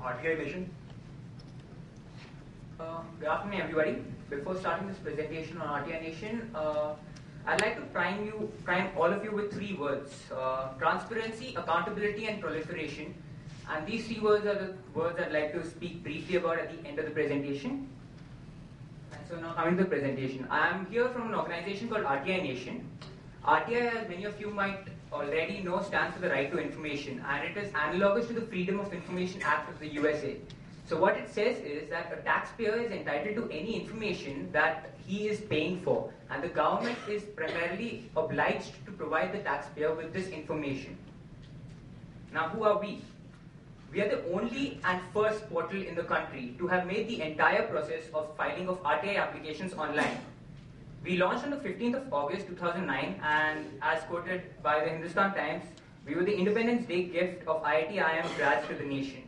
RTI Nation. Good afternoon, everybody. Before starting this presentation on RTI Nation, I'd like to prime all of you with three words: transparency, accountability, and proliferation. And these three words are the words I'd like to speak briefly about at the end of the presentation. And so now coming to the presentation, I am here from an organization called RTI Nation. RTI, as many of you might already know, stands for the Right to Information, and it is analogous to the Freedom of Information Act of the USA. So what it says is that a taxpayer is entitled to any information that he is paying for, and the government is primarily obliged to provide the taxpayer with this information. Now, who are we? We are the only and first portal in the country to have made the entire process of filing of RTI applications online. We launched on the 15th of August 2009, and as quoted by the Hindustan Times, we were the Independence Day gift of IIT IIM grads to the nation.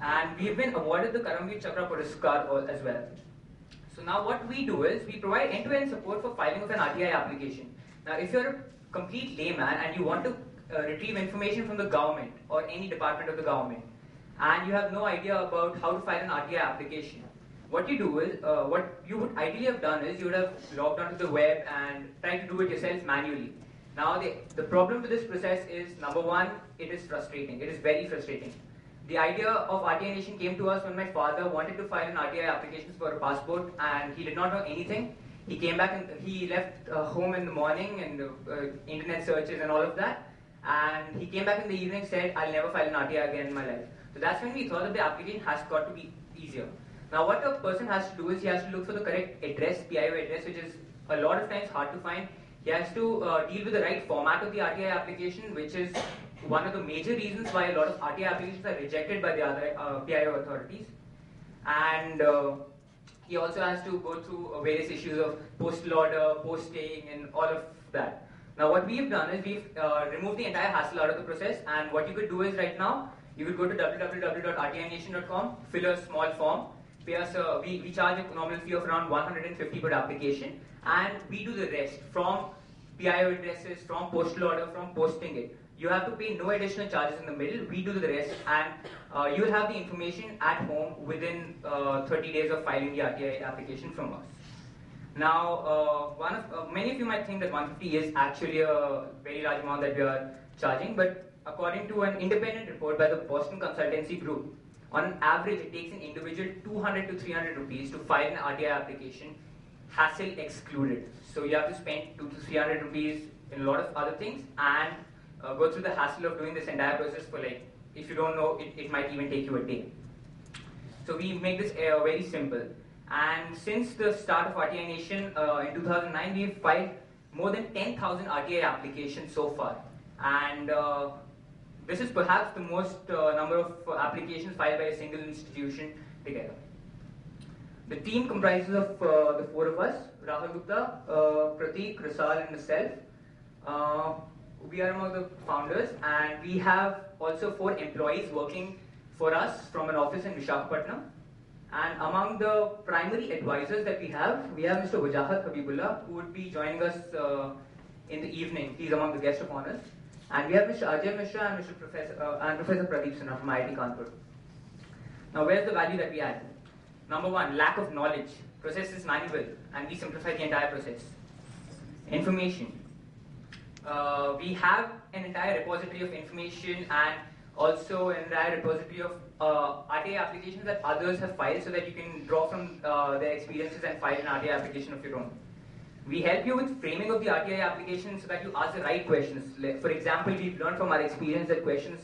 And we have been awarded the Karamveer Chakra Puraskar as well. So now what we do is, we provide end-to-end support for filing of an RTI application. Now if you're a complete layman and you want to retrieve information from the government or any department of the government, and you have no idea about how to file an RTI application, what you do is, what you would ideally have done is, you would have logged onto the web and tried to do it yourself manually. Now the problem with this process is, number one, it is frustrating. It is very frustrating. The idea of RTI Nation came to us when my father wanted to file an RTI application for a passport, and he did not know anything. He came back and he left home in the morning and internet searches and all of that, and he came back in the evening, said, I'll never file an RTI again in my life. So that's when we thought that the application has got to be easier. Now what a person has to do is, he has to look for the correct address, PIO address, which is a lot of times hard to find. He has to deal with the right format of the RTI application, which is one of the major reasons why a lot of RTI applications are rejected by the other PIO authorities. And he also has to go through various issues of postal order, posting, and all of that. Now what we've done is, we've removed the entire hassle out of the process, and what you could do is, right now, you could go to www.rtination.com, fill a small form, pay us we charge a nominal fee of around 150 per application, and we do the rest, from PIO addresses, from postal order, from posting it. You have to pay no additional charges in the middle. We do the rest, and you will have the information at home within 30 days of filing the RTI application from us. Now, many of you might think that 150 is actually a very large amount that we are charging, but according to an independent report by the Boston Consultancy Group, on average, it takes an individual 200 to 300 rupees to file an RTI application, hassle excluded. So you have to spend 200 to 300 rupees in a lot of other things, and go through the hassle of doing this entire process for, like, if you don't know, it might even take you a day. So we make this very simple. And since the start of RTI Nation in 2009, we've filed more than 10,000 RTI applications so far. And this is perhaps the most number of applications filed by a single institution together. The team comprises of the four of us: Rahul Gupta, Prateek, Rasal, and myself. We are among the founders, and we have also 4 employees working for us from an office in Visakhapatnam. And among the primary advisors that we have Mr. Wajahat Habibullah, who would be joining us in the evening. He's among the guest of honors. And we have Mr. Ajay Mishra and Professor Pradeep Sinha from IIT Kanpur. Now, where's the value that we add? Number one, lack of knowledge. Process is manual, and we simplify the entire process. Information. We have an entire repository of information, and also an entire repository of RTI applications that others have filed, so that you can draw from their experiences and file an RTI application of your own. We help you with framing of the RTI application so that you ask the right questions. For example, we've learned from our experience that questions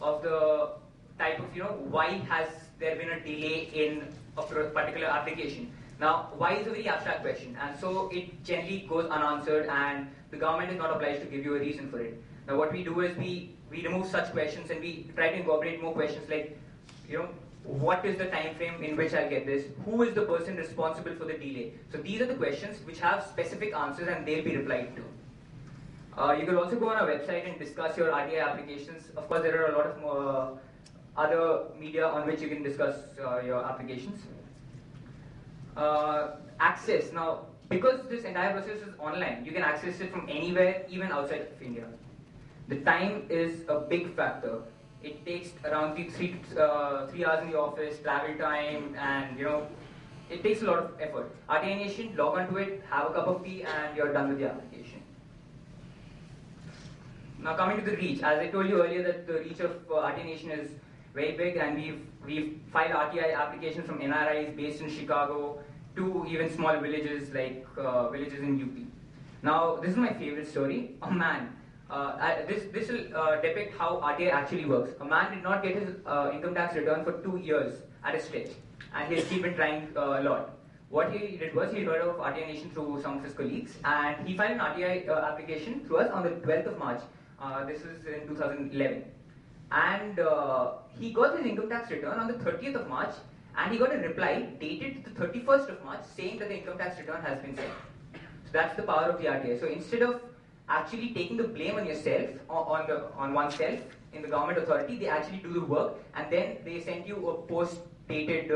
of the type of, why has there been a delay in a particular application? Now, why is a very abstract question, and so it generally goes unanswered, and the government is not obliged to give you a reason for it. Now, what we do is, we remove such questions, and we try to incorporate more questions like, what is the time frame in which I'll get this? Who is the person responsible for the delay? So these are the questions which have specific answers, and they'll be replied to. You can also go on our website and discuss your RTI applications. Of course, there are a lot of more other media on which you can discuss your applications. Access. Now, because this entire process is online, you can access it from anywhere, even outside of India. The time is a big factor. It takes around 3 hours in the office, travel time, and it takes a lot of effort. RTI Nation, log onto it, have a cup of tea, and you're done with the application. Now coming to the reach, as I told you earlier that the reach of RTI Nation is very big, and we've filed RTI applications from NRIs based in Chicago to even small villages like villages in UP. Now this is my favorite story. A man. This will depict how RTI actually works. A man did not get his income tax return for 2 years at a stretch, and he's still been trying a lot. What he did was he heard of RTI Nation through some of his colleagues, and he filed an RTI application through us on the 12th of March. This is in 2011. And he got his income tax return on the 30th of March, and he got a reply dated the 31st of March saying that the income tax return has been sent. So that's the power of the RTI. So instead of actually taking the blame on yourself, on oneself in the government authority, they actually do the work, and then they send you a post-dated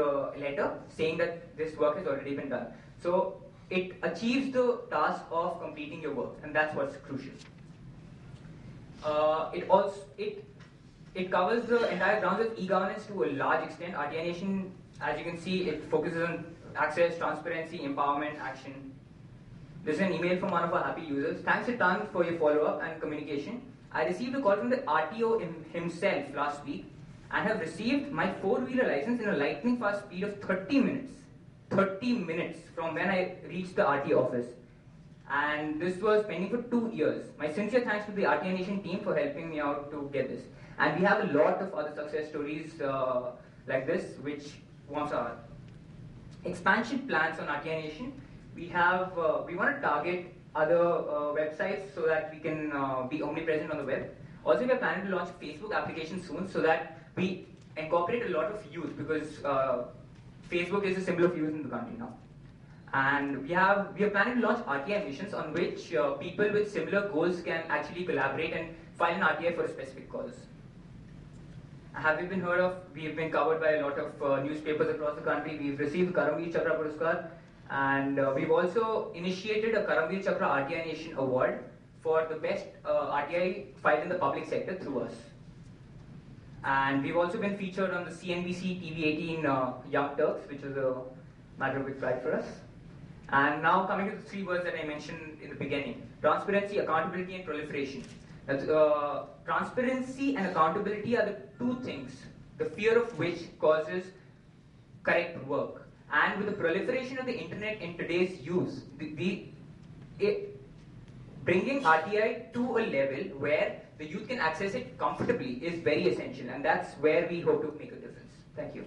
letter saying that this work has already been done. So it achieves the task of completing your work, and that's what's crucial. It covers the entire grounds of e-governance to a large extent. RTI Nation, as you can see, it focuses on access, transparency, empowerment, action. This is an email from one of our happy users. Thanks a ton for your follow-up and communication. I received a call from the RTO himself last week and have received my 4-wheeler license in a lightning fast speed of 30 minutes. 30 minutes from when I reached the RTO office. And this was pending for 2 years. My sincere thanks to the RTI Nation team for helping me out to get this. And we have a lot of other success stories like this, which once are expansion plans on RTI Nation. We want to target other websites so that we can be omnipresent on the web. Also, we are planning to launch a Facebook application soon so that we incorporate a lot of youth, because Facebook is a symbol of youth in the country now. And we are planning to launch RTI missions on which people with similar goals can actually collaborate and file an RTI for a specific cause. Have you been heard of? We've been covered by a lot of newspapers across the country. We've received the Karamveer Chakra Puraskar, and we've also initiated a Karamveer Chakra RTI Nation Award for the best RTI filed in the public sector through us. And we've also been featured on the CNBC TV18 Young Turks, which is a matter of big pride for us. And now coming to the 3 words that I mentioned in the beginning: transparency, accountability, and proliferation. Transparency and accountability are the 2 things, the fear of which causes correct work. And with the proliferation of the internet in today's use, bringing RTI to a level where the youth can access it comfortably is very essential, and that's where we hope to make a difference. Thank you.